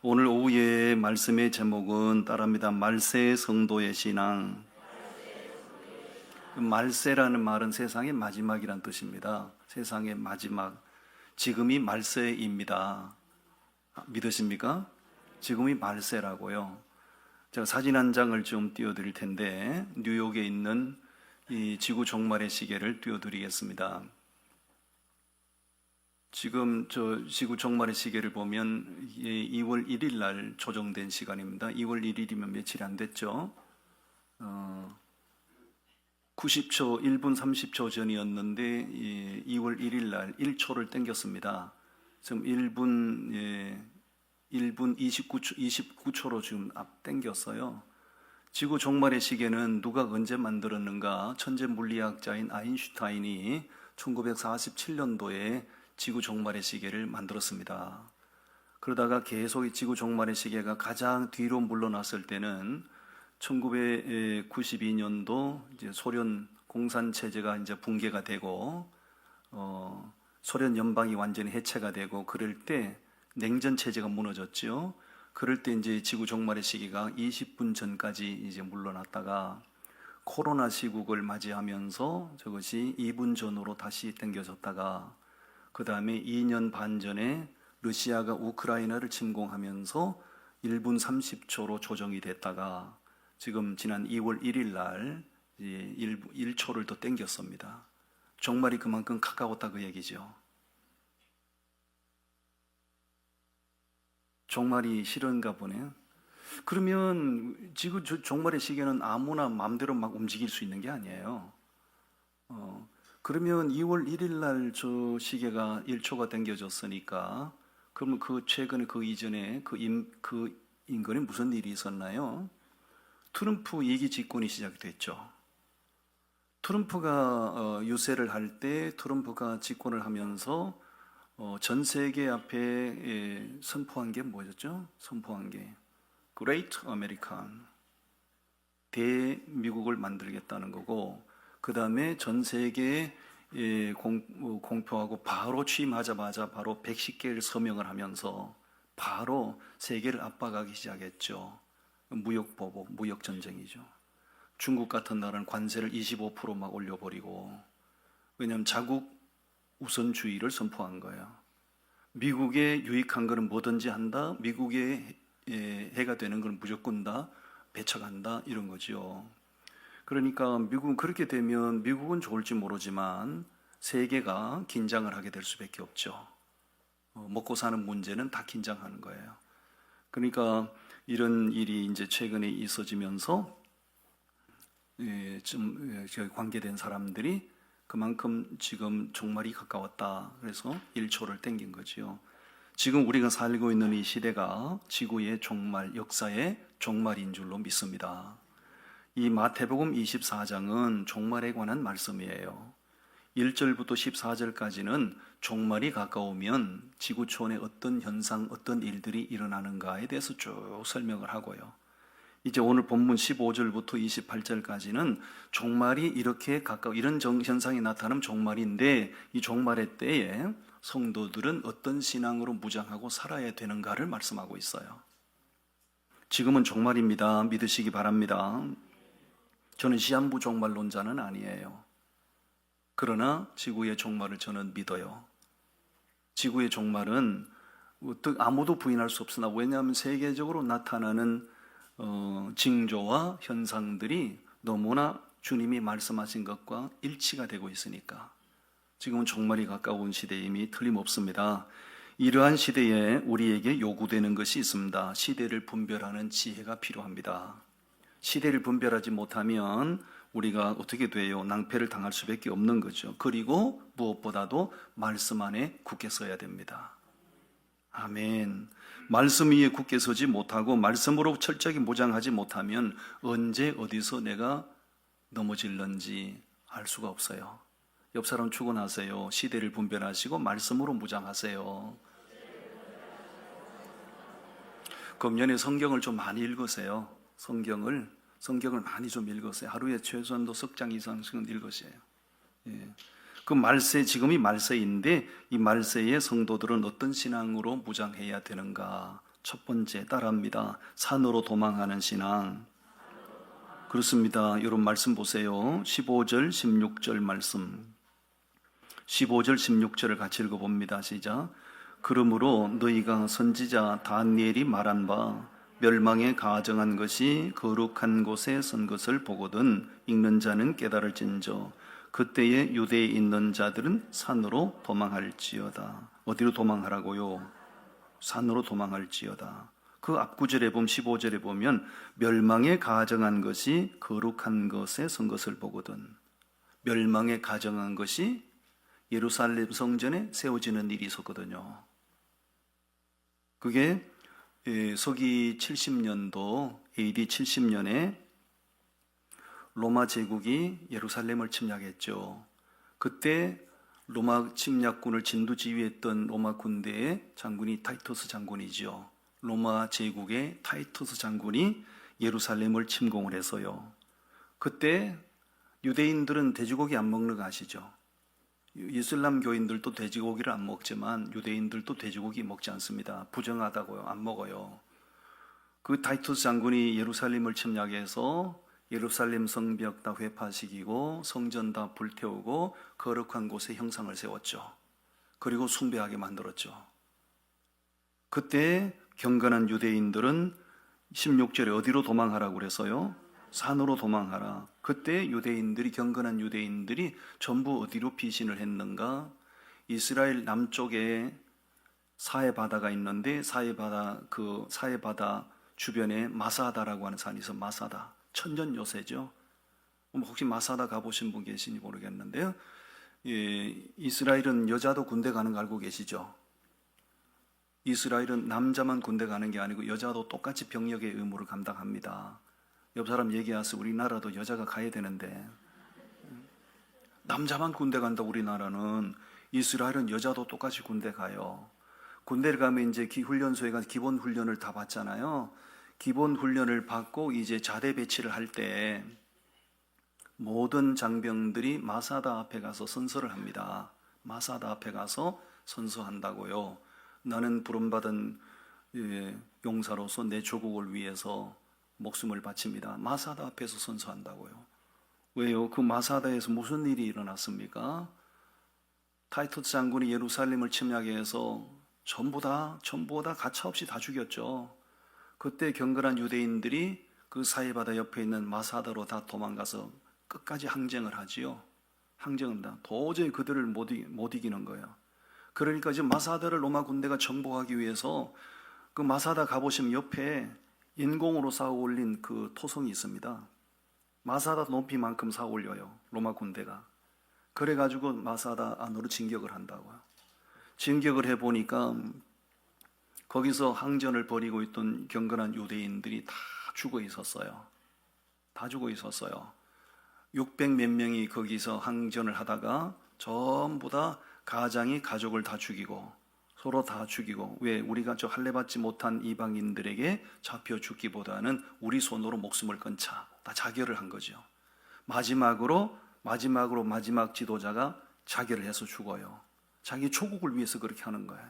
오늘 오후의 말씀의 제목은 따라합니다. 말세 성도의 신앙. 말세라는 말은 세상의 마지막이란 뜻입니다. 세상의 마지막. 지금이 말세입니다. 믿으십니까? 지금이 말세라고요. 제가 사진 한 장을 좀 띄워드릴 텐데 뉴욕에 있는 이 지구 종말의 시계를 띄워드리겠습니다. 지금 저 지구 종말의 시계를 보면 2월 1일 날 조정된 시간입니다. 2월 1일이면 며칠이 안 됐죠. 90초, 1분 30초 전이었는데 2월 1일 날 1초를 땡겼습니다. 지금 1분 29초로 지금 앞 땡겼어요. 지구 종말의 시계는 누가 언제 만들었는가? 천재 물리학자인 아인슈타인이 1947년도에 지구 종말의 시계를 만들었습니다. 그러다가 계속 이 지구 종말의 시계가 가장 뒤로 물러났을 때는 1992년도 이제 소련 공산 체제가 이제 붕괴가 되고 소련 연방이 완전히 해체가 되고 그럴 때 냉전 체제가 무너졌죠. 그럴 때 이제 지구 종말의 시계가 20분 전까지 이제 물러났다가 코로나 시국을 맞이하면서 저것이 2분 전으로 다시 당겨졌다가 그 다음에 2년 반 전에 러시아가 우크라이나를 침공하면서 1분 30초로 조정이 됐다가 지금 지난 2월 1일 날 1초를 더 땡겼습니다. 종말이 그만큼 가까웠다 그 얘기죠. 종말이 싫은가 보네요. 그러면 지금 종말의 시계는 아무나 마음대로 막 움직일 수 있는 게 아니에요. 그러면 2월 1일 날 저 시계가 1초가 당겨졌으니까 그러면 그 최근에 그 이전에 그 인근에 무슨 일이 있었나요? 트럼프 2기 집권이 시작됐죠. 트럼프가 유세를 할 때 트럼프가 집권을 하면서 전 세계 앞에 선포한 게 뭐였죠? 선포한 게 Great American, 대미국을 만들겠다는 거고 그 다음에 전 세계에 공표하고 바로 취임하자마자 바로 110개를 서명을 하면서 바로 세계를 압박하기 시작했죠. 무역보복, 무역전쟁이죠. 중국 같은 나라는 관세를 25% 올려버리고 왜냐하면 자국 우선주의를 선포한 거예요. 미국에 유익한 거는 뭐든지 한다. 미국에 해가 되는 건 무조건 다 배척한다 이런 거죠. 그러니까 미국은 그렇게 되면 미국은 좋을지 모르지만 세계가 긴장을 하게 될 수밖에 없죠. 먹고 사는 문제는 다 긴장하는 거예요. 그러니까 이런 일이 이제 최근에 있어지면서 관계된 사람들이 그만큼 지금 종말이 가까웠다. 그래서 1초를 땡긴 거지요. 지금 우리가 살고 있는 이 시대가 지구의 종말, 역사의 종말인 줄로 믿습니다. 이 마태복음 24장은 종말에 관한 말씀이에요. 1절부터 14절까지는 종말이 가까우면 지구촌에 어떤 현상, 어떤 일들이 일어나는가에 대해서 쭉 설명을 하고요. 이제 오늘 본문 15절부터 28절까지는 종말이 이렇게 가까워 이런 현상이 나타나면 종말인데 이 종말의 때에 성도들은 어떤 신앙으로 무장하고 살아야 되는가를 말씀하고 있어요. 지금은 종말입니다. 믿으시기 바랍니다. 저는 시한부 종말론자는 아니에요. 그러나 지구의 종말을 저는 믿어요. 지구의 종말은 아무도 부인할 수 없으나 왜냐하면 세계적으로 나타나는 징조와 현상들이 너무나 주님이 말씀하신 것과 일치가 되고 있으니까 지금은 종말이 가까운 시대임이 틀림없습니다. 이러한 시대에 우리에게 요구되는 것이 있습니다. 시대를 분별하는 지혜가 필요합니다. 시대를 분별하지 못하면 우리가 어떻게 돼요? 낭패를 당할 수밖에 없는 거죠. 그리고 무엇보다도 말씀 안에 굳게 서야 됩니다. 아멘. 말씀 위에 굳게 서지 못하고 말씀으로 철저하게 무장하지 못하면 언제 어디서 내가 넘어질는지 알 수가 없어요. 옆 사람 축원하세요. 시대를 분별하시고 말씀으로 무장하세요. 금년에 성경을 좀 많이 읽으세요. 성경을 많이 좀 읽으세요. 하루에 최소한도 석 장 이상씩은 읽으세요. 그 말세, 지금이 말세인데 이 말세의 성도들은 어떤 신앙으로 무장해야 되는가? 첫 번째 따라합니다. 산으로 도망하는 신앙. 그렇습니다. 여러분 말씀 보세요. 15절 16절 말씀. 15절 16절을 같이 읽어봅니다. 시작. 그러므로 너희가 선지자 다니엘이 말한 바 멸망에 가정한 것이 거룩한 곳에 선 것을 보거든 읽는 자는 깨달을진저 그때에 유대에 있는 자들은 산으로 도망할지어다. 어디로 도망하라고요? 산으로 도망할지어다. 그 앞구절에 보면 15절에 보면 멸망에 가정한 것이 거룩한 것에 선 것을 보거든. 멸망에 가정한 것이 예루살렘 성전에 세워지는 일이 있었거든요. 그게 서기 70년도 AD 70년에 로마 제국이 예루살렘을 침략했죠. 그때 로마 침략군을 진두지휘했던 로마 군대의 장군이 타이투스 장군이죠. 로마 제국의 타이투스 장군이 예루살렘을 침공을 해서요. 그때 유대인들은 돼지고기 안 먹는 거 아시죠? 이슬람 교인들도 돼지고기를 안 먹지만 유대인들도 돼지고기 먹지 않습니다. 부정하다고요. 안 먹어요. 그 타이투스 장군이 예루살렘을 침략해서 예루살렘 성벽 다 회파시키고 성전 다 불태우고 거룩한 곳에 형상을 세웠죠. 그리고 숭배하게 만들었죠. 그때 경건한 유대인들은 16절에 어디로 도망하라고 그래서요? 산으로 도망하라. 그때 유대인들이 경건한 유대인들이 전부 어디로 피신을 했는가? 이스라엘 남쪽에 사해 바다가 있는데 사해 바다 주변에 마사다라고 하는 산이 있어. 마사다. 천년 요새죠. 혹시 마사다 가보신 분 계시니 모르겠는데요. 이스라엘은 여자도 군대 가는 거 알고 계시죠? 이스라엘은 남자만 군대 가는 게 아니고 여자도 똑같이 병력의 의무를 감당합니다. 옆 사람 얘기하세요. 우리나라도 여자가 가야 되는데 남자만 군대 간다. 우리나라는. 이스라엘은 여자도 똑같이 군대 가요. 군대를 가면 이제 훈련소에 가서 기본 훈련을 다 받잖아요. 기본 훈련을 받고 이제 자대 배치를 할 때 모든 장병들이 마사다 앞에 가서 선서를 합니다. 마사다 앞에 가서 선서한다고요. 나는 부름받은 용사로서 내 조국을 위해서 목숨을 바칩니다. 마사다 앞에서 선서한다고요. 왜요? 그 마사다에서 무슨 일이 일어났습니까? 타이투스 장군이 예루살렘을 침략해서 전부 다 가차없이 다 죽였죠. 그때 경건한 유대인들이 그 사해바다 옆에 있는 마사다로 다 도망가서 끝까지 항쟁을 하지요. 항쟁은 다 도저히 그들을 못 이기는 거예요. 그러니까 지금 마사다를 로마 군대가 정복하기 위해서 그 마사다 가보시면 옆에 인공으로 쌓아 올린 그 토성이 있습니다. 마사다 높이만큼 쌓아 올려요. 로마 군대가. 그래가지고 마사다 안으로 진격을 한다고요. 진격을 해보니까 거기서 항전을 벌이고 있던 경건한 유대인들이 다 죽어 있었어요. 다 죽어 있었어요. 600 몇 명이 거기서 항전을 하다가 전부 다 가장이 가족을 다 죽이고 서로 다 죽이고, 왜? 우리가 저 할례받지 못한 이방인들에게 잡혀 죽기보다는 우리 손으로 목숨을 끊자. 다 자결을 한 거죠. 마지막 지도자가 자결을 해서 죽어요. 자기 조국을 위해서 그렇게 하는 거예요.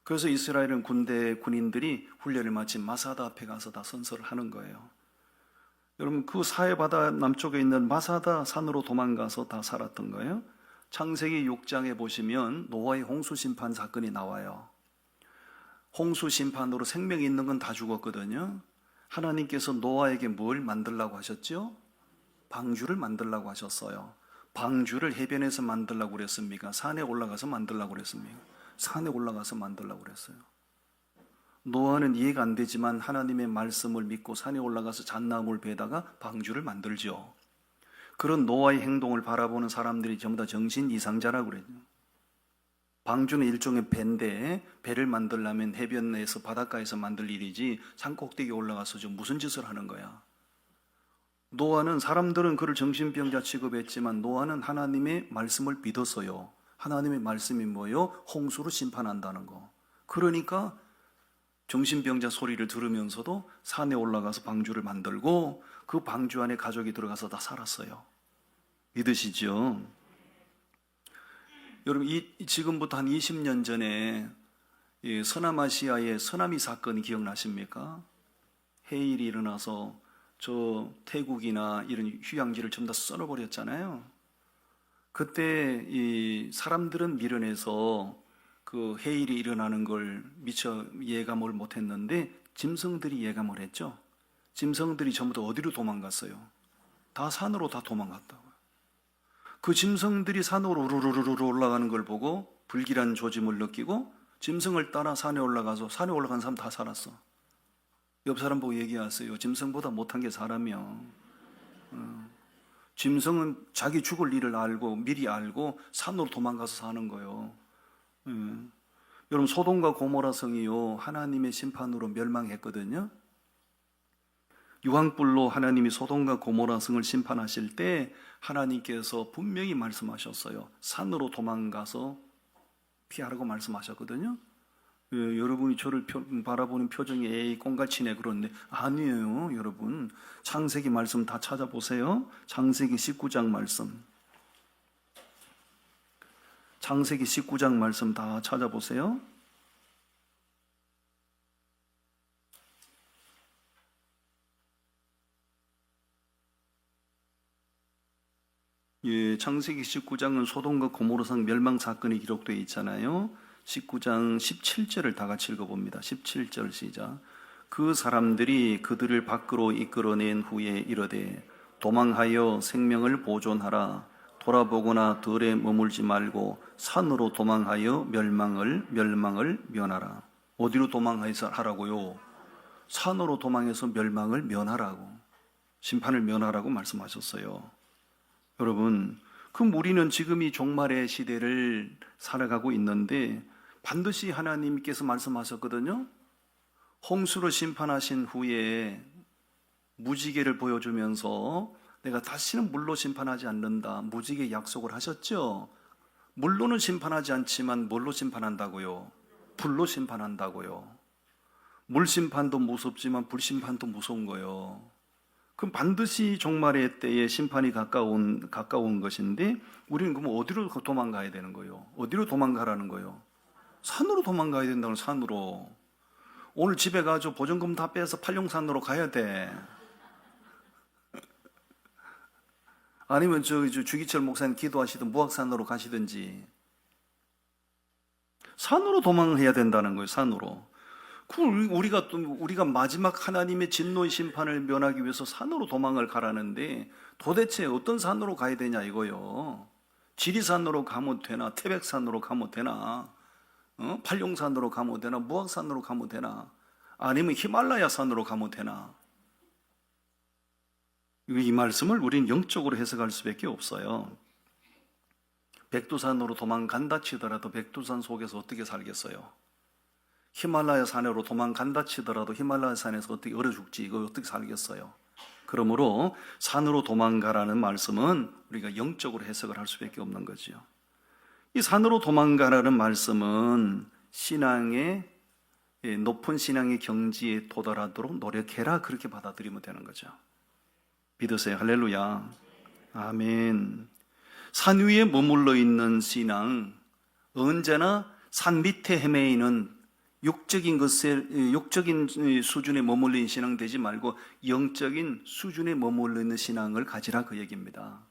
그래서 이스라엘은 군인들이 훈련을 마친 마사다 앞에 가서 다 선서를 하는 거예요. 여러분, 그 사해바다 남쪽에 있는 마사다 산으로 도망가서 다 살았던 거예요. 창세기 6장에 보시면 노아의 홍수 심판 사건이 나와요. 홍수 심판으로 생명이 있는 건 다 죽었거든요. 하나님께서 노아에게 뭘 만들라고 하셨죠? 방주를 만들라고 하셨어요. 방주를 해변에서 만들라고 그랬습니까? 산에 올라가서 만들라고 그랬습니까? 산에 올라가서 만들라고 그랬어요. 노아는 이해가 안 되지만 하나님의 말씀을 믿고 산에 올라가서 잣나무를 베다가 방주를 만들죠. 그런 노아의 행동을 바라보는 사람들이 전부 다 정신 이상자라고 그래요. 방주는 일종의 배인데, 배를 만들려면 해변에서 바닷가에서 만들 일이지 산 꼭대기에 올라가서 좀 무슨 짓을 하는 거야. 노아는, 사람들은 그를 정신병자 취급했지만 노아는 하나님의 말씀을 믿었어요. 하나님의 말씀이 뭐예요? 홍수로 심판한다는 거. 그러니까 정신병자 소리를 들으면서도 산에 올라가서 방주를 만들고 그 방주 안에 가족이 들어가서 다 살았어요. 믿으시죠? 여러분, 지금부터 한 20년 전에 이 서남아시아의 서남이 사건 기억나십니까? 해일이 일어나서 저 태국이나 이런 휴양지를 전부 다 썰어버렸잖아요. 그때 이 사람들은 미련해서 그 해일이 일어나는 걸 미처 예감을 못했는데 짐승들이 예감을 했죠. 짐승들이 전부 다 어디로 도망갔어요? 다 산으로 다 도망갔다고요. 그 짐승들이 산으로 우르르르 올라가는 걸 보고 불길한 조짐을 느끼고 짐승을 따라 산에 올라가서 산에 올라간 사람 다 살았어. 옆 사람 보고 얘기하세요. 짐승보다 못한 게 사람이야. 짐승은 자기 죽을 일을 알고 미리 알고 산으로 도망가서 사는 거예요. 여러분 소돔과 고모라 성이요 하나님의 심판으로 멸망했거든요. 유황불로 하나님이 소돔과 고모라 성을 심판하실 때 하나님께서 분명히 말씀하셨어요. 산으로 도망가서 피하라고 말씀하셨거든요. 여러분이 저를 바라보는 표정이 에이 꽁갈치네 그러는데 아니에요. 여러분 창세기 말씀 다 찾아보세요. 창세기 19장 말씀, 창세기 19장 말씀 다 찾아보세요. 예, 창세기 19장은 소돔과 고모라성 멸망 사건이 기록되어 있잖아요. 19장 17절을 다 같이 읽어봅니다. 17절 시작. 그 사람들이 그들을 밖으로 이끌어낸 후에 이르되 도망하여 생명을 보존하라. 돌아보거나 들에 머물지 말고 산으로 도망하여 멸망을 면하라. 어디로 도망해서 하라고요? 산으로 도망해서 멸망을 면하라고, 심판을 면하라고 말씀하셨어요. 여러분, 그럼 우리는 지금 이 종말의 시대를 살아가고 있는데 반드시 하나님께서 말씀하셨거든요. 홍수로 심판하신 후에 무지개를 보여주면서 내가 다시는 물로 심판하지 않는다, 무지개 약속을 하셨죠. 물로는 심판하지 않지만 뭘로 심판한다고요? 불로 심판한다고요. 물 심판도 무섭지만 불 심판도 무서운 거예요. 그럼 반드시 종말의 때에 심판이 가까운 것인데 우리는 그럼 어디로 도망가야 되는 거예요? 어디로 도망가라는 거예요? 산으로 도망가야 된다는, 산으로. 오늘 집에 가서 보증금 다 빼서 팔룡산으로 가야 돼. 아니면 주기철 목사님 기도하시던 무악산으로 가시든지. 산으로 도망해야 된다는 거예요. 산으로. 우리가 마지막 하나님의 진노의 심판을 면하기 위해서 산으로 도망을 가라는데 도대체 어떤 산으로 가야 되냐 이거요. 지리산으로 가면 되나, 태백산으로 가면 되나, 팔룡산으로 가면 되나, 무악산으로 가면 되나, 아니면 히말라야 산으로 가면 되나. 이 말씀을 우리는 영적으로 해석할 수밖에 없어요. 백두산으로 도망간다 치더라도 백두산 속에서 어떻게 살겠어요? 히말라야 산으로 도망간다 치더라도 히말라야 산에서 어떻게 얼어 죽지? 이거 어떻게 살겠어요? 그러므로 산으로 도망가라는 말씀은 우리가 영적으로 해석을 할 수밖에 없는 거죠. 이 산으로 도망가라는 말씀은 신앙의 높은 신앙의 경지에 도달하도록 노력해라, 그렇게 받아들이면 되는 거죠. 믿으세요. 할렐루야. 아멘. 산 위에 머물러 있는 신앙, 언제나 산 밑에 헤매이는 육적인 수준에 머물러 있는 신앙 되지 말고 영적인 수준에 머물러 있는 신앙을 가지라, 그 얘기입니다.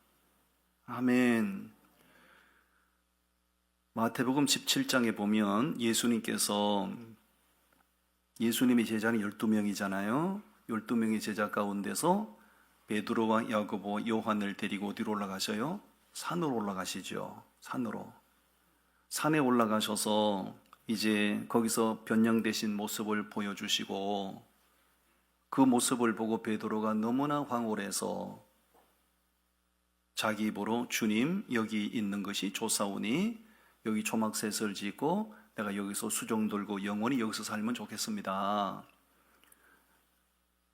아멘. 마태복음 17장에 보면 예수님의 제자는 12명이잖아요. 12명의 제자 가운데서 베드로와 야고보, 요한을 데리고 어디로 올라가셔요? 산으로 올라가시죠. 산에 올라가셔서 이제 거기서 변형되신 모습을 보여주시고, 그 모습을 보고 베드로가 너무나 황홀해서 자기 입으로 주님, 여기 있는 것이 좋사오니 여기 초막셋을 짓고 내가 여기서 수종 들고 영원히 여기서 살면 좋겠습니다.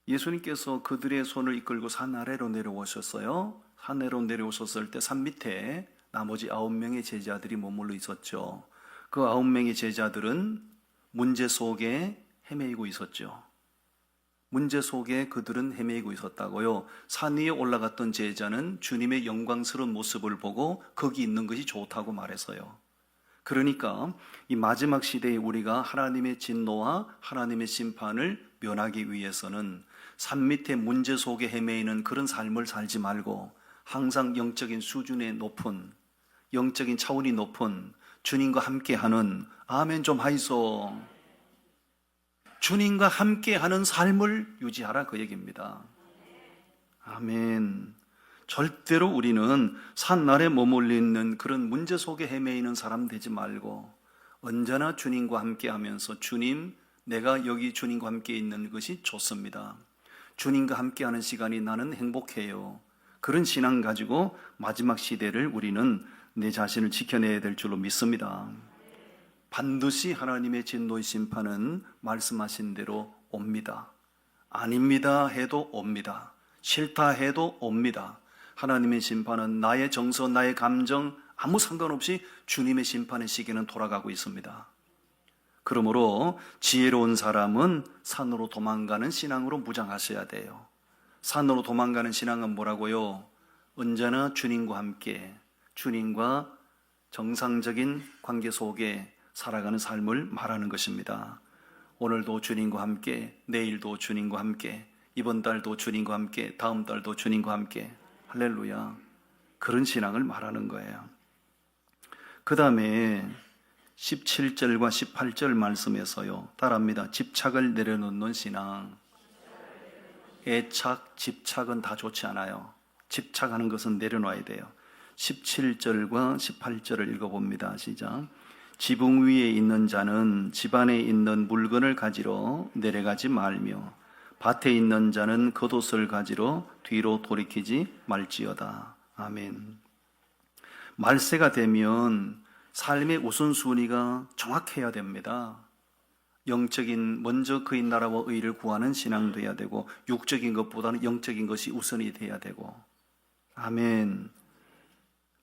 예수님께서 그들의 손을 이끌고 산 아래로 내려오셨어요. 산 아래로 내려오셨을 때 산 밑에 나머지 9명의 제자들이 머물러 있었죠. 그 9명의 제자들은 문제 속에 헤매이고 있었죠. 문제 속에 그들은 헤매이고 있었다고요. 산 위에 올라갔던 제자는 주님의 영광스러운 모습을 보고 거기 있는 것이 좋다고 말했어요. 그러니까 이 마지막 시대에 우리가 하나님의 진노와 하나님의 심판을 면하기 위해서는 산 밑에 문제 속에 헤매이는 그런 삶을 살지 말고 항상 영적인 수준의 높은, 영적인 차원이 높은 주님과 함께하는, 아멘 좀 하이소, 주님과 함께하는 삶을 유지하라, 그 얘기입니다. 아멘. 절대로 우리는 산 아래 머물러 있는 그런 문제 속에 헤매이는 사람 되지 말고 언제나 주님과 함께하면서, 주님, 내가 여기 주님과 함께 있는 것이 좋습니다. 주님과 함께하는 시간이 나는 행복해요. 그런 신앙 가지고 마지막 시대를 우리는 내 자신을 지켜내야 될 줄로 믿습니다. 반드시 하나님의 진노의 심판은 말씀하신 대로 옵니다. 아닙니다 해도 옵니다. 싫다 해도 옵니다. 하나님의 심판은 나의 정서, 나의 감정 아무 상관없이 주님의 심판의 시계는 돌아가고 있습니다. 그러므로 지혜로운 사람은 산으로 도망가는 신앙으로 무장하셔야 돼요. 산으로 도망가는 신앙은 뭐라고요? 언제나 주님과 함께, 주님과 정상적인 관계 속에 살아가는 삶을 말하는 것입니다. 오늘도 주님과 함께, 내일도 주님과 함께, 이번 달도 주님과 함께, 다음 달도 주님과 함께, 할렐루야. 그런 신앙을 말하는 거예요. 그 다음에 17절과 18절 말씀에서요, 따라합니다. 집착을 내려놓는 신앙. 애착, 집착은 다 좋지 않아요. 집착하는 것은 내려놔야 돼요. 17절과 18절을 읽어봅니다. 시작. 지붕 위에 있는 자는 집안에 있는 물건을 가지러 내려가지 말며 밭에 있는 자는 겉옷을 가지러 뒤로 돌이키지 말지어다. 아멘. 말세가 되면 삶의 우선순위가 정확해야 됩니다. 영적인, 먼저 그의 나라와 의를 구하는 신앙 돼야 되고, 육적인 것보다는 영적인 것이 우선이 돼야 되고. 아멘.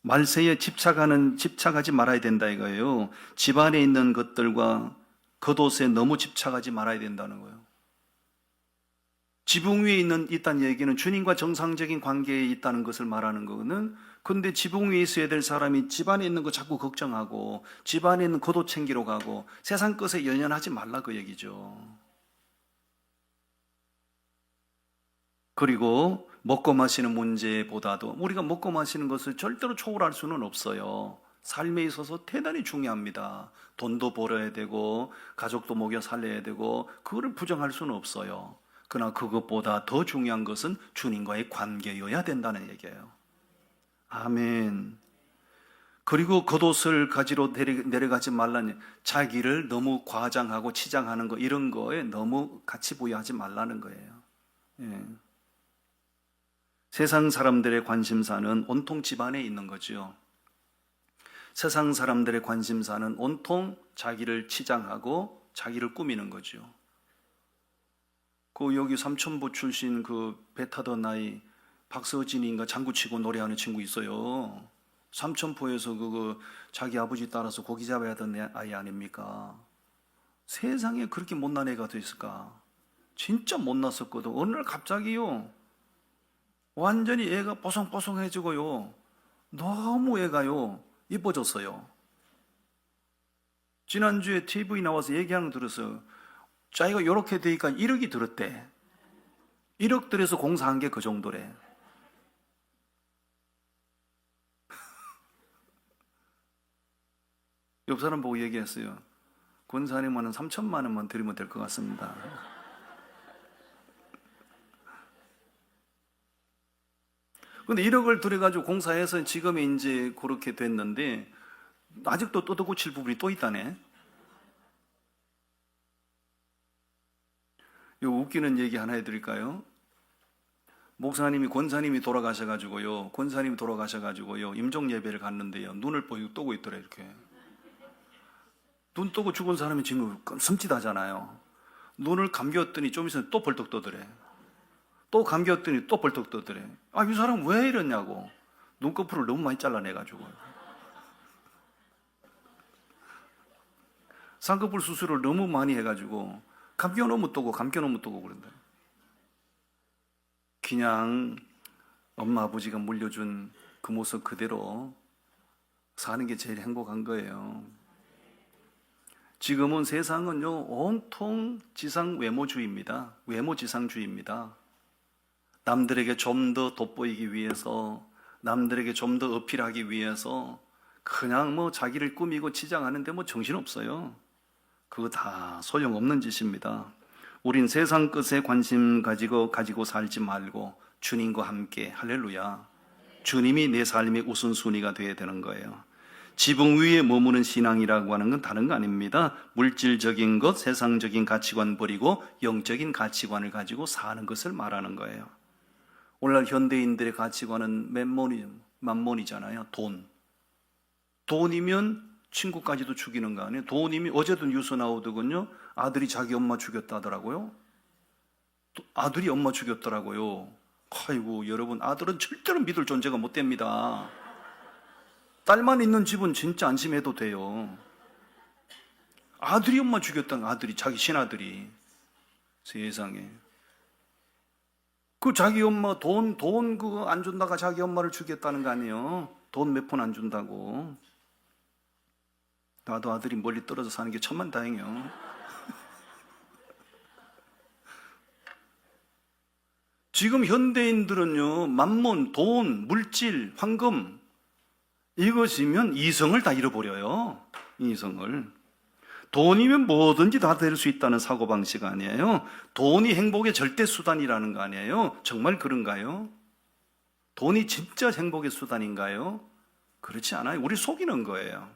말세에 집착하지 말아야 된다 이거예요. 집안에 있는 것들과 겉옷에 너무 집착하지 말아야 된다는 거예요. 지붕 위에 있다는 얘기는 주님과 정상적인 관계에 있다는 것을 말하는 거거든. 근데 지붕 위에 있어야 될 사람이 집안에 있는 거 자꾸 걱정하고 집안에 있는 겉옷 챙기러 가고 세상 것에 연연하지 말라, 그 얘기죠. 그리고 먹고 마시는 문제보다도 우리가 먹고 마시는 것을 절대로 초월할 수는 없어요. 삶에 있어서 대단히 중요합니다. 돈도 벌어야 되고 가족도 먹여 살려야 되고 그거를 부정할 수는 없어요. 그러나 그것보다 더 중요한 것은 주님과의 관계여야 된다는 얘기예요. 아멘. 그리고 겉옷을 가지러 내려가지 말라는, 자기를 너무 과장하고 치장하는 거, 이런 거에 너무 가치 부여하지 말라는 거예요. 예. 세상 사람들의 관심사는 온통 집안에 있는 거죠. 세상 사람들의 관심사는 온통 자기를 치장하고 자기를 꾸미는 거죠. 그 여기 삼천포 출신 그 배 타던 아이 박서진인가 장구 치고 노래하는 친구 있어요. 삼천포에서 자기 아버지 따라서 고기 잡아야 하던 아이 아닙니까? 세상에 그렇게 못난 애가 됐을까? 진짜 못났었거든. 어느 날 갑자기요, 완전히 애가 뽀송뽀송해지고요, 너무 애가요 이뻐졌어요. 지난주에 TV 나와서 얘기하는 거 들었어요. 자기가 이렇게 되니까 1억이 들었대. 1억 들여서 공사한 게 그 정도래. 옆 사람 보고 얘기했어요. 권사님은 3천만 원만 드리면 될 것 같습니다. 근데 1억을 들여가지고 공사해서 지금 이제 그렇게 됐는데 아직도 또 고칠 부분이 또 있다네. 요 웃기는 얘기 하나 해드릴까요? 목사님이, 권사님이 돌아가셔가지고요, 임종 예배를 갔는데요, 눈을 뽀익 뜨고 있더래. 이렇게 눈 뜨고 죽은 사람이 지금 섬찟하잖아요. 눈을 감겼더니 좀 있으면 또 벌떡 떠더래. 또 감겼더니 또 벌떡 떠더래. 아, 이 사람 왜 이러냐고. 눈꺼풀을 너무 많이 잘라내가지고. 쌍꺼풀 수술을 너무 많이 해가지고 감겨놓으면 뜨고 그런다. 그냥 엄마 아버지가 물려준 그 모습 그대로 사는 게 제일 행복한 거예요. 지금은 세상은요, 온통 지상 외모주의입니다. 외모지상주의입니다. 남들에게 좀 더 돋보이기 위해서, 남들에게 좀 더 어필하기 위해서 그냥 뭐 자기를 꾸미고 치장하는데 뭐 정신없어요. 그거 다 소용없는 짓입니다. 우린 세상 것에 관심 가지고 살지 말고 주님과 함께, 할렐루야, 주님이 내 삶의 우선순위가 되어야 되는 거예요. 지붕 위에 머무는 신앙이라고 하는 건 다른 거 아닙니다. 물질적인 것, 세상적인 가치관 버리고 영적인 가치관을 가지고 사는 것을 말하는 거예요. 오늘날 현대인들의 가치관은 만몬이잖아요. 돈이면 친구까지도 죽이는 거 아니에요. 돈이면, 어제도 뉴스 나오더군요. 아들이 자기 엄마 죽였다더라고요. 아들이 엄마 죽였더라고요. 아이고, 여러분, 아들은 절대로 믿을 존재가 못 됩니다. 딸만 있는 집은 진짜 안심해도 돼요. 아들이 엄마 죽였다는, 아들이, 자기 친아들이. 세상에. 그 자기 엄마 돈 그거 안 준다가 자기 엄마를 죽였다는 거 아니에요. 돈 몇 푼 안 준다고. 나도 아들이 멀리 떨어져 사는 게 천만다행이에요. 지금 현대인들은요, 만몬, 돈, 물질, 황금, 이것이면 이성을 다 잃어버려요. 이성을. 돈이면 뭐든지 다 될 수 있다는 사고방식 아니에요? 돈이 행복의 절대 수단이라는 거 아니에요? 정말 그런가요? 돈이 진짜 행복의 수단인가요? 그렇지 않아요. 우리 속이는 거예요.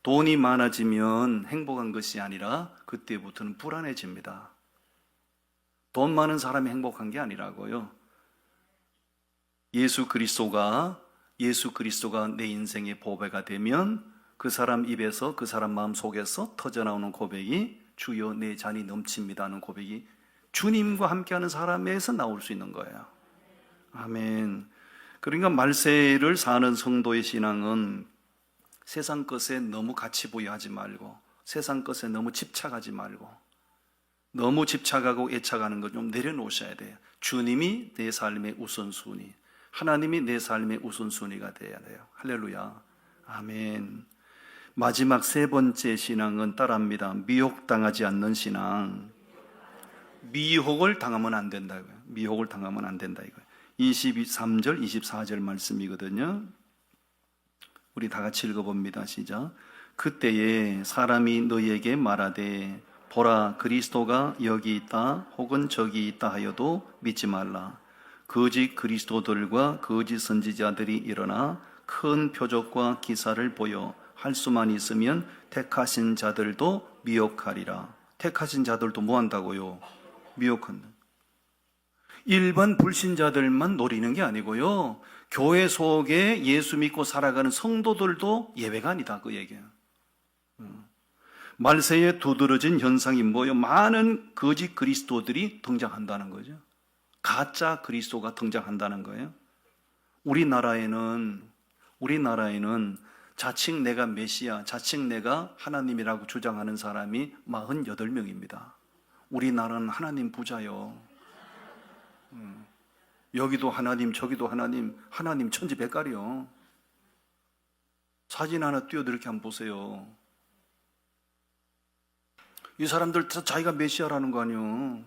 돈이 많아지면 행복한 것이 아니라 그때부터는 불안해집니다. 돈 많은 사람이 행복한 게 아니라고요. 예수 그리스도가 내 인생의 보배가 되면 그 사람 입에서, 그 사람 마음 속에서 터져나오는 고백이 주여 내 잔이 넘칩니다 하는 고백이 주님과 함께하는 사람에서 나올 수 있는 거예요. 아멘. 그러니까 말세를 사는 성도의 신앙은 세상 것에 너무 가치 부여하지 말고, 세상 것에 너무 집착하지 말고, 너무 집착하고 애착하는 것 좀 내려놓으셔야 돼요. 주님이 내 삶의 우선순위, 하나님이 내 삶의 우선순위가 돼야 돼요. 할렐루야. 아멘. 마지막 세 번째 신앙은 따라합니다. 미혹당하지 않는 신앙. 미혹을 당하면 안 된다고요. 미혹을 당하면 안 된다 이거예요. 23절, 24절 말씀이거든요. 우리 다 같이 읽어봅니다. 시작. 그때에 사람이 너희에게 말하되 보라 그리스도가 여기 있다 혹은 저기 있다 하여도 믿지 말라. 거짓 그리스도들과 거짓 선지자들이 일어나 큰 표적과 기사를 보여 할 수만 있으면 택하신 자들도 미혹하리라. 택하신 자들도 뭐 한다고요? 미혹한다. 일반 불신자들만 노리는 게 아니고요, 교회 속에 예수 믿고 살아가는 성도들도 예외가 아니다 그 얘기예요. 말세에 두드러진 현상이 뭐예요? 많은 거짓 그리스도들이 등장한다는 거죠. 가짜 그리스도가 등장한다는 거예요. 우리나라에는 자칭 내가 메시아, 자칭 내가 하나님이라고 주장하는 사람이 48명입니다. 우리나라는 하나님 부자요. 여기도 하나님, 저기도 하나님, 하나님 천지백갈이요. 사진 하나 띄워드릴게 한번 보세요. 이 사람들 자기가 메시아라는 거 아니에요.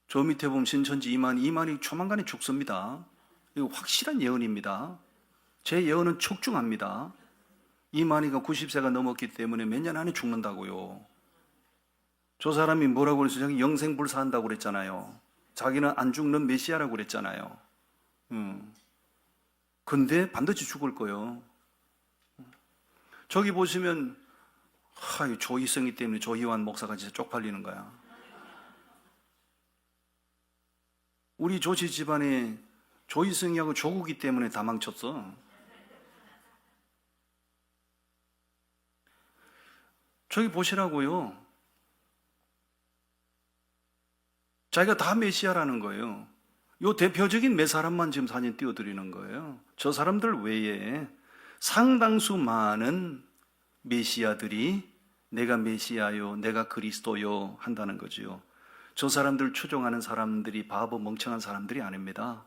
저 밑에 보면 신천지 이만이 조만간에 죽습니다. 이거 확실한 예언입니다. 제 예언은 촉중합니다. 이만희가 90세가 넘었기 때문에 몇 년 안에 죽는다고요. 저 사람이 뭐라고 그랬어요? 자기 영생불사한다고 그랬잖아요. 자기는 안 죽는 메시아라고 그랬잖아요. 근데 반드시 죽을 거예요. 저기 보시면 조이성이 때문에 조희환 목사가 진짜 쪽팔리는 거야. 우리 조씨 집안에 조이성이하고 조국이 때문에 다 망쳤어. 저기 보시라고요. 자기가 다 메시아라는 거예요. 요 대표적인 몇 사람만 지금 사진 띄워드리는 거예요. 저 사람들 외에 상당수 많은 메시아들이 내가 메시아요, 내가 그리스도요 한다는 거지요. 저 사람들 추종하는 사람들이 바보 멍청한 사람들이 아닙니다.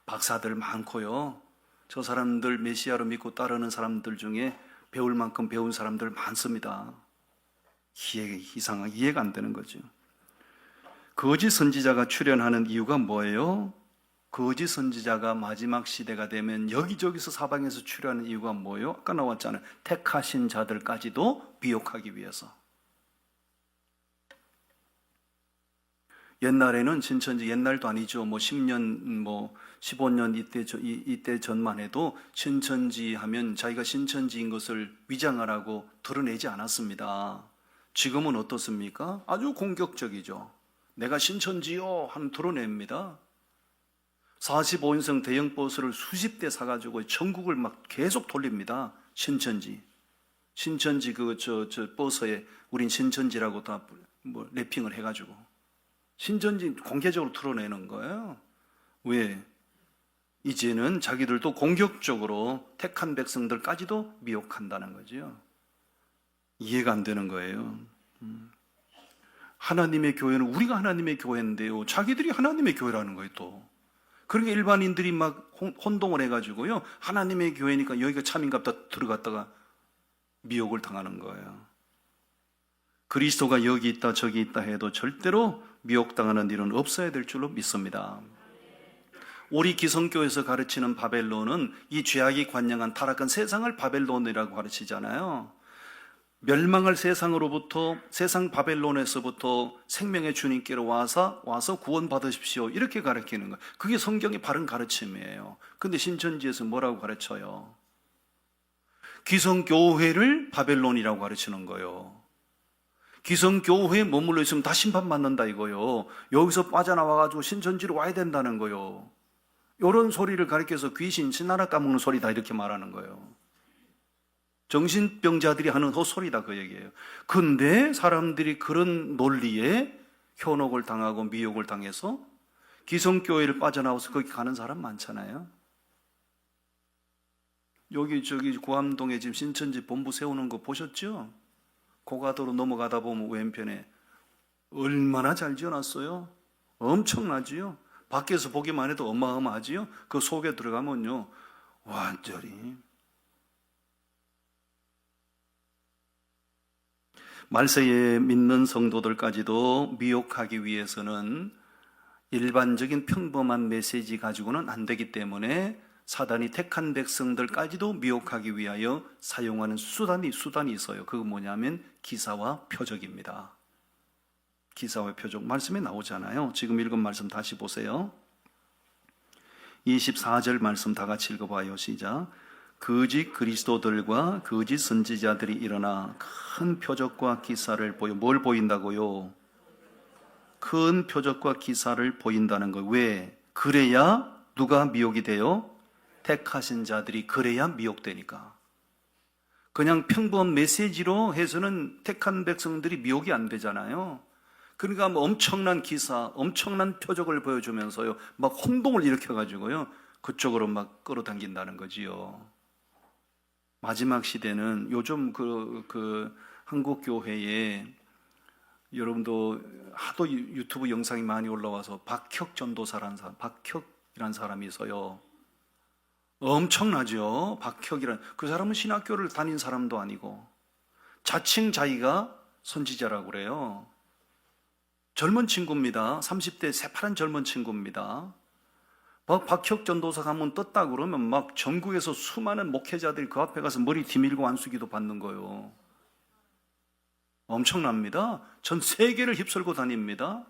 박사들 많고요. 저 사람들 메시아로 믿고 따르는 사람들 중에 배울 만큼 배운 사람들 많습니다. 이해가 안 되는 거죠. 거짓 선지자가 출현하는 이유가 뭐예요? 거짓 선지자가 마지막 시대가 되면 여기저기서 사방에서 출현하는 이유가 뭐예요? 아까 나왔잖아요. 택하신 자들까지도 미혹하기 위해서. 옛날에는 신천지, 옛날도 아니죠. 10년, 15년 이때 전만 해도 신천지 하면 자기가 신천지인 것을 위장하라고 드러내지 않았습니다. 지금은 어떻습니까? 아주 공격적이죠. 내가 신천지요 하면 드러냅니다. 45인승 대형 버스를 수십 대 사가지고 전국을 막 계속 돌립니다. 신천지 버스에 우린 신천지라고 다 래핑을 해가지고 신천지 공개적으로 드러내는 거예요. 왜? 이제는 자기들도 공격적으로 택한 백성들까지도 미혹한다는 거죠. 이해가 안 되는 거예요. 하나님의 교회는 우리가 하나님의 교회인데요, 자기들이 하나님의 교회라는 거예요. 또 그러니까 일반인들이 막 혼동을 해가지고요, 하나님의 교회니까 여기가 참인갑다 들어갔다가 미혹을 당하는 거예요. 그리스도가 여기 있다 저기 있다 해도 절대로 미혹당하는 일은 없어야 될 줄로 믿습니다. 우리 기성교에서 가르치는 바벨론은 이 죄악이 관영한 타락한 세상을 바벨론이라고 가르치잖아요. 멸망할 세상으로부터, 세상 바벨론에서부터 생명의 주님께로 와서 구원 받으십시오, 이렇게 가르치는 거예요. 그게 성경의 바른 가르침이에요. 근데 신천지에서 뭐라고 가르쳐요? 기성교회를 바벨론이라고 가르치는 거예요. 기성교회에 머물러 있으면 다 심판받는다 이거요. 여기서 빠져나와가지고 신천지로 와야 된다는 거요. 이런 소리를 가르쳐서 귀신, 신나라 까먹는 소리다 이렇게 말하는 거예요. 정신병자들이 하는 헛소리다 그 얘기예요. 근데 사람들이 그런 논리에 현혹을 당하고 미혹을 당해서 기성교회를 빠져나와서 거기 가는 사람 많잖아요. 여기 구암동에 지금 신천지 본부 세우는 거 보셨죠? 고가도로 넘어가다 보면 왼편에 얼마나 잘 지어놨어요? 엄청나지요? 밖에서 보기만 해도 어마어마하지요? 그 속에 들어가면요, 완전히. 말세에 믿는 성도들까지도 미혹하기 위해서는 일반적인 평범한 메시지 가지고는 안 되기 때문에 사단이 택한 백성들까지도 미혹하기 위하여 사용하는 수단이 있어요. 그거 뭐냐면 기사와 표적입니다. 기사와 표적 말씀에 나오잖아요. 지금 읽은 말씀 다시 보세요. 24절 말씀 다 같이 읽어봐요. 시작. 거짓 그리스도들과 거짓 선지자들이 일어나 큰 표적과 기사를 보여. 뭘 보인다고요? 큰 표적과 기사를 보인다는 거예요. 왜? 그래야 누가 미혹이 돼요? 택하신 자들이 그래야 미혹되니까. 그냥 평범한 메시지로 해서는 택한 백성들이 미혹이 안 되잖아요. 그러니까 엄청난 기사, 엄청난 표적을 보여주면서요, 막 혼동을 일으켜가지고요, 그쪽으로 막 끌어당긴다는 거지요. 마지막 시대는 요즘 한국 교회에 여러분도 하도 유튜브 영상이 많이 올라와서 박혁 전도사라는 사람, 박혁이라는 사람이 있어요. 엄청나죠. 박혁이란 그 사람은 신학교를 다닌 사람도 아니고 자칭 자기가 선지자라고 그래요. 젊은 친구입니다. 30대 새파란 젊은 친구입니다. 박혁 전도사 가면 떴다 그러면 막 전국에서 수많은 목회자들이 그 앞에 가서 머리 뒤밀고 안수기도 받는 거예요. 엄청납니다. 전 세계를 휩쓸고 다닙니다.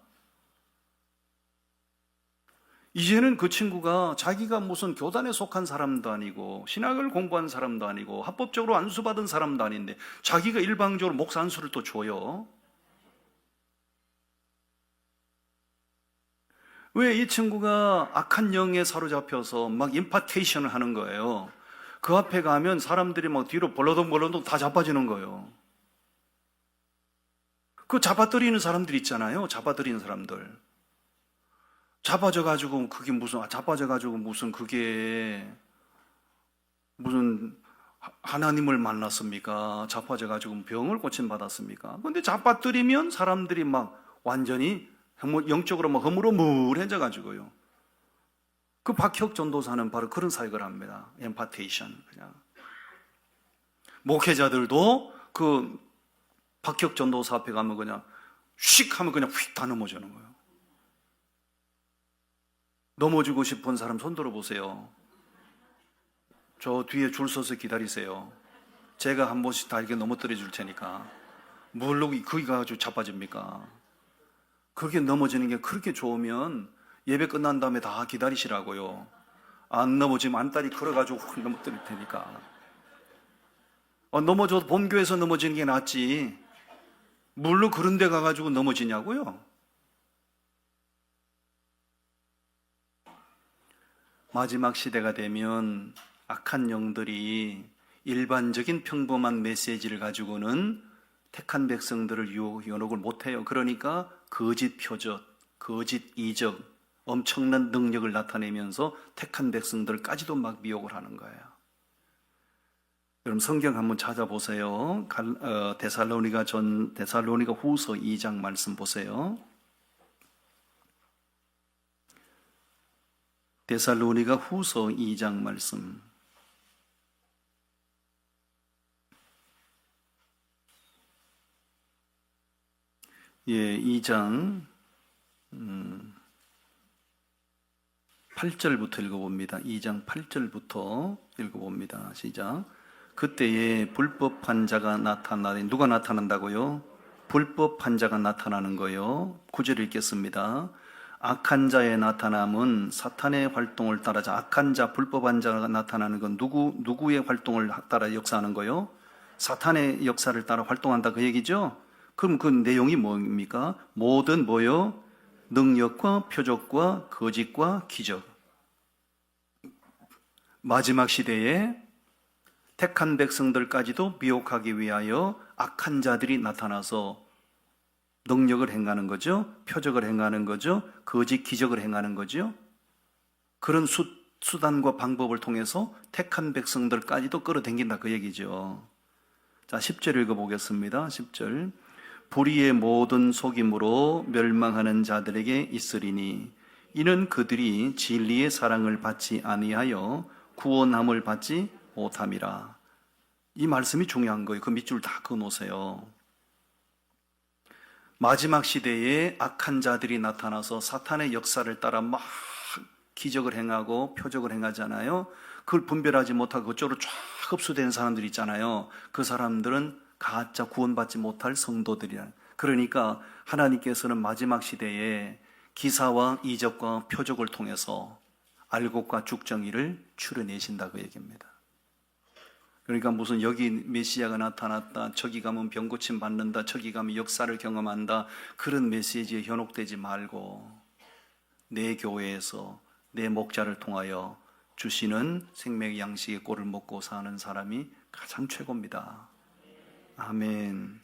이제는 그 친구가 자기가 무슨 교단에 속한 사람도 아니고 신학을 공부한 사람도 아니고 합법적으로 안수받은 사람도 아닌데 자기가 일방적으로 목사 안수를 또 줘요. 왜? 이 친구가 악한 영에 사로잡혀서 막 임파테이션을 하는 거예요. 그 앞에 가면 사람들이 막 뒤로 벌러덩 다 자빠지는 거예요. 그 잡아들이는 사람들 있잖아요. 잡아들이는 사람들. 잡아져가지고 그게 무슨 하나님을 만났습니까? 잡아져가지고 병을 고침받았습니까? 근데 잡아들이면 사람들이 막 완전히 영적으로 막 허물어물해져가지고요. 그 박혁 전도사는 바로 그런 사역을 합니다. 엠파테이션. 그냥 목회자들도 그 박혁 전도사 앞에 가면 그냥 휙 하면 그냥 휙 다 넘어지는 거예요. 넘어지고 싶은 사람 손 들어보세요. 저 뒤에 줄 서서 기다리세요. 제가 한 번씩 다 이렇게 넘어뜨려 줄 테니까. 뭘로 거기 가가지고 자빠집니까? 그렇게 넘어지는 게 그렇게 좋으면 예배 끝난 다음에 다 기다리시라고요. 안 넘어지면 안달이 걸어가지고 확 넘어뜨릴 테니까. 넘어져도 본교에서 넘어지는 게 낫지. 물로 그런 데 가가지고 넘어지냐고요? 마지막 시대가 되면 악한 영들이 일반적인 평범한 메시지를 가지고는 택한 백성들을 유혹을 못해요. 그러니까 거짓 표적, 거짓 이적, 엄청난 능력을 나타내면서 택한 백성들까지도 막 미혹을 하는 거예요. 여러분 성경 한번 찾아보세요. 데살로니가 후서 2장 말씀 보세요. 데살로니가 후서 2장 말씀. 예, 2장 8절부터 읽어봅니다. 2장 8절부터 읽어봅니다. 시작. 그때에 불법한 자가 나타나니, 누가 나타난다고요? 불법한 자가 나타나는 거요. 9절 읽겠습니다. 악한 자의 나타남은 사탄의 활동을 따라서, 악한 자, 불법한 자가 나타나는 건 누구의 활동을 따라 역사하는 거요? 사탄의 역사를 따라 활동한다 그 얘기죠? 그럼 그 내용이 뭡니까? 모든 뭐요? 능력과 표적과 거짓과 기적. 마지막 시대에 택한 백성들까지도 미혹하기 위하여 악한 자들이 나타나서 능력을 행하는 거죠. 표적을 행하는 거죠. 거짓 기적을 행하는 거죠. 그런 수단과 방법을 통해서 택한 백성들까지도 끌어당긴다 그 얘기죠. 자, 10절 읽어보겠습니다. 10절. 불의의 모든 속임으로 멸망하는 자들에게 있으리니 이는 그들이 진리의 사랑을 받지 아니하여 구원함을 받지 못함이라. 이 말씀이 중요한 거예요. 그 밑줄 다 그어놓으세요. 마지막 시대에 악한 자들이 나타나서 사탄의 역사를 따라 막 기적을 행하고 표적을 행하잖아요. 그걸 분별하지 못하고 그쪽으로 쫙 흡수되는 사람들이 있잖아요. 그 사람들은 가짜 구원받지 못할 성도들이라. 그러니까 하나님께서는 마지막 시대에 기사와 이적과 표적을 통해서 알곡과 죽정이를 추려내신다 그 얘기입니다. 그러니까 무슨 여기 메시아가 나타났다, 저기 가면 병고침 받는다, 저기 가면 역사를 경험한다, 그런 메시지에 현혹되지 말고 내 교회에서 내 목자를 통하여 주시는 생명의 양식의 꼴을 먹고 사는 사람이 가장 최고입니다. 아멘.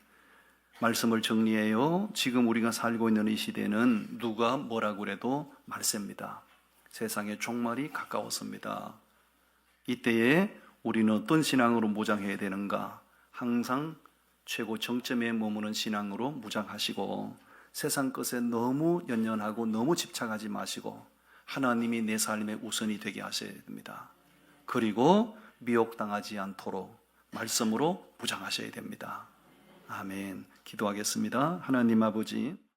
말씀을 정리해요. 지금 우리가 살고 있는 이 시대는 누가 뭐라고 그래도 말세입니다. 세상의 종말이 가까웠습니다. 이때에 우리는 어떤 신앙으로 무장해야 되는가? 항상 최고 정점에 머무는 신앙으로 무장하시고 세상 것에 너무 연연하고 너무 집착하지 마시고 하나님이 내 삶의 우선이 되게 하셔야 됩니다. 그리고 미혹당하지 않도록 말씀으로 무장하셔야 됩니다. 아멘. 기도하겠습니다. 하나님 아버지,